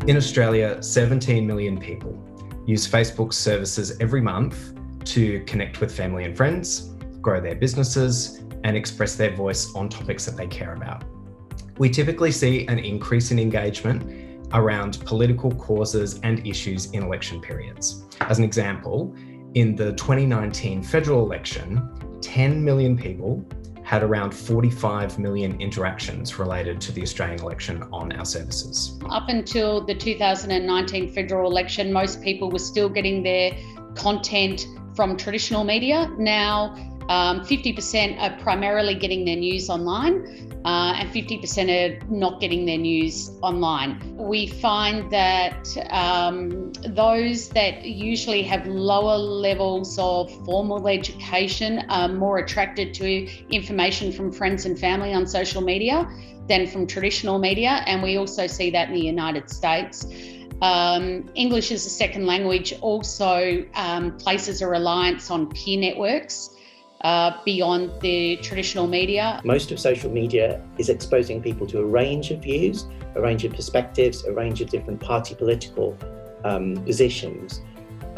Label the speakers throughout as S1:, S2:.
S1: In Australia, 17 million people use Facebook's services every month to connect with family and friends, grow their businesses, and express their voice on topics that they care about. We typically see an increase in engagement around political causes and issues in election periods. As an example, in the 2019 federal election, 10 million people had around 45 million interactions related to the Australian election on our services.
S2: Up until the 2019 federal election, most people were still getting their content from traditional media. Now, 50% are primarily getting their news online, and 50% are not getting their news online. We find that those that usually have lower levels of formal education are more attracted to information from friends and family on social media than from traditional media, and we also see that in the United States. English as a second language also places a reliance on peer networks beyond the traditional media.
S3: Most of social media is exposing people to a range of views, a range of perspectives, a range of different party political positions.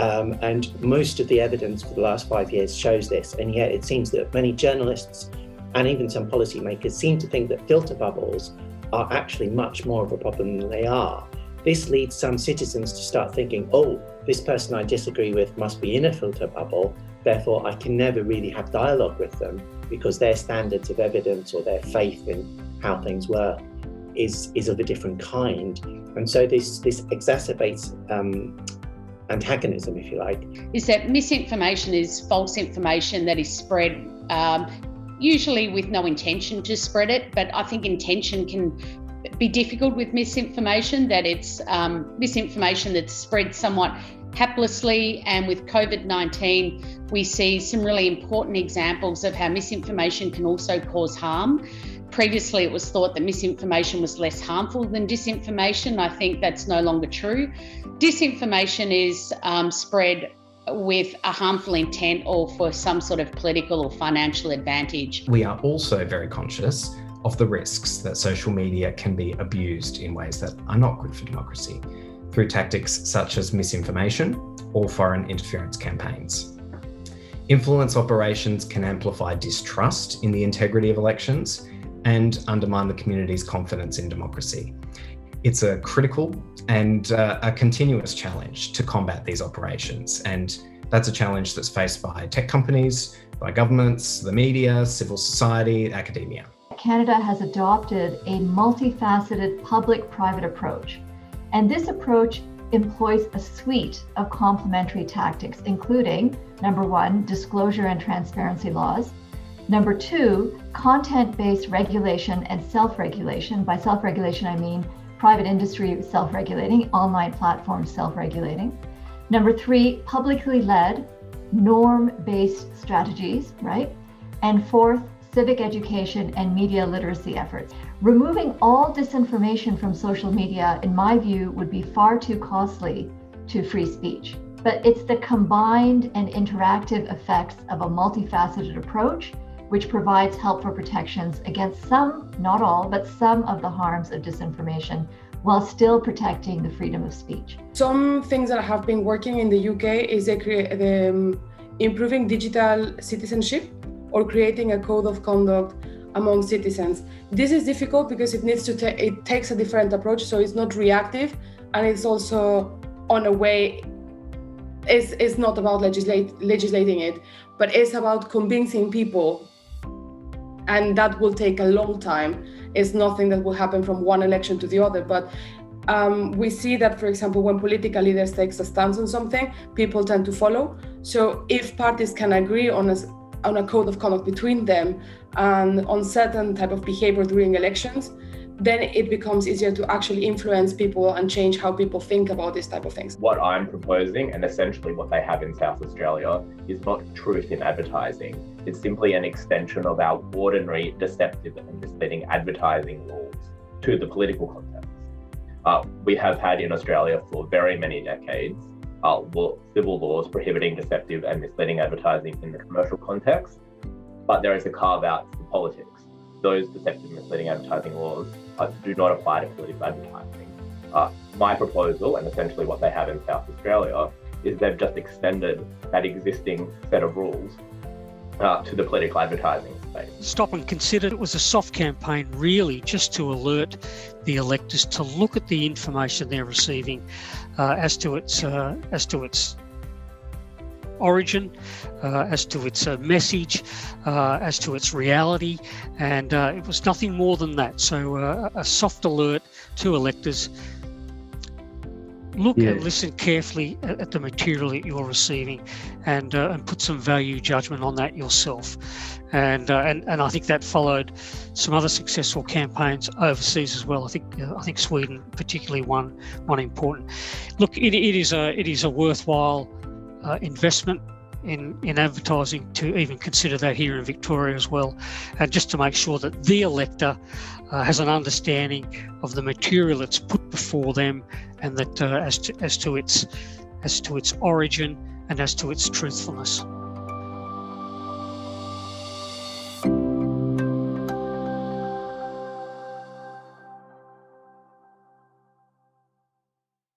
S3: And most of the evidence for the last 5 years shows this. And yet it seems that many journalists and even some policymakers seem to think that filter bubbles are actually much more of a problem than they are. This leads some citizens to start thinking, oh, this person I disagree with must be in a filter bubble, therefore I can never really have dialogue with them because their standards of evidence or their faith in how things work is of a different kind. And so this exacerbates antagonism, if you like.
S2: Is that misinformation is false information that is spread usually with no intention to spread it, but I think intention can be difficult with misinformation, that it's misinformation that's spread somewhat haplessly. And with COVID-19, we see some really important examples of how misinformation can also cause harm. Previously, it was thought that misinformation was less harmful than disinformation. I think that's no longer true. Disinformation is spread with a harmful intent or for some sort of political or financial advantage.
S1: We are also very conscious of the risks that social media can be abused in ways that are not good for democracy through tactics such as misinformation or foreign interference campaigns. Influence operations can amplify distrust in the integrity of elections and undermine the community's confidence in democracy. It's a critical and a continuous challenge to combat these operations, and that's a challenge that's faced by tech companies, by governments, the media, civil society, academia.
S4: Canada has adopted a multifaceted public-private approach, and this approach employs a suite of complementary tactics, including, number one, disclosure and transparency laws, number two, content-based regulation and self-regulation. By self-regulation, I mean private industry self-regulating, online platforms self-regulating. Number three, publicly led, norm-based strategies, right? And fourth, civic education and media literacy efforts. Removing all disinformation from social media, in my view, would be far too costly to free speech. But it's the combined and interactive effects of a multifaceted approach which provides helpful protections against some, not all, but some of the harms of disinformation while still protecting the freedom of speech.
S5: Some things that have been working in the UK is improving digital citizenship or creating a code of conduct among citizens. This is difficult because it takes a different approach, so it's not reactive, and it's also on a way, it's not about legislating it, but it's about convincing people, and that will take a long time. It's nothing that will happen from one election to the other, but we see that, for example, when political leaders take a stance on something, people tend to follow. So if parties can agree on a code of conduct between them and on certain type of behavior during elections, then it becomes easier to actually influence people and change how people think about these type of things.
S6: What I'm proposing, and essentially what they have in South Australia, is not truth in advertising. It's simply an extension of our ordinary deceptive and misleading advertising laws to the political context. We have had in Australia for very many decades civil laws prohibiting deceptive and misleading advertising in the commercial context, but there is a carve-out for politics. Those deceptive and misleading advertising laws do not apply to political advertising. My proposal, and essentially what they have in South Australia, is they've just extended that existing set of rules to the political advertising space.
S7: Stop and Consider, it was a soft campaign really just to alert the electors to look at the information they're receiving as to its origin, as to its message, as to its reality, and it was nothing more than that. So a soft alert to electors. Look and listen carefully at the material that you're receiving, and put some value judgment on that yourself. And I think that followed some other successful campaigns overseas as well. I think Sweden particularly one important. Look, it is a worthwhile investment in advertising to even consider that here in Victoria as well, and just to make sure that the elector has an understanding of the material that's put before them, and that as to its origin and as to its truthfulness.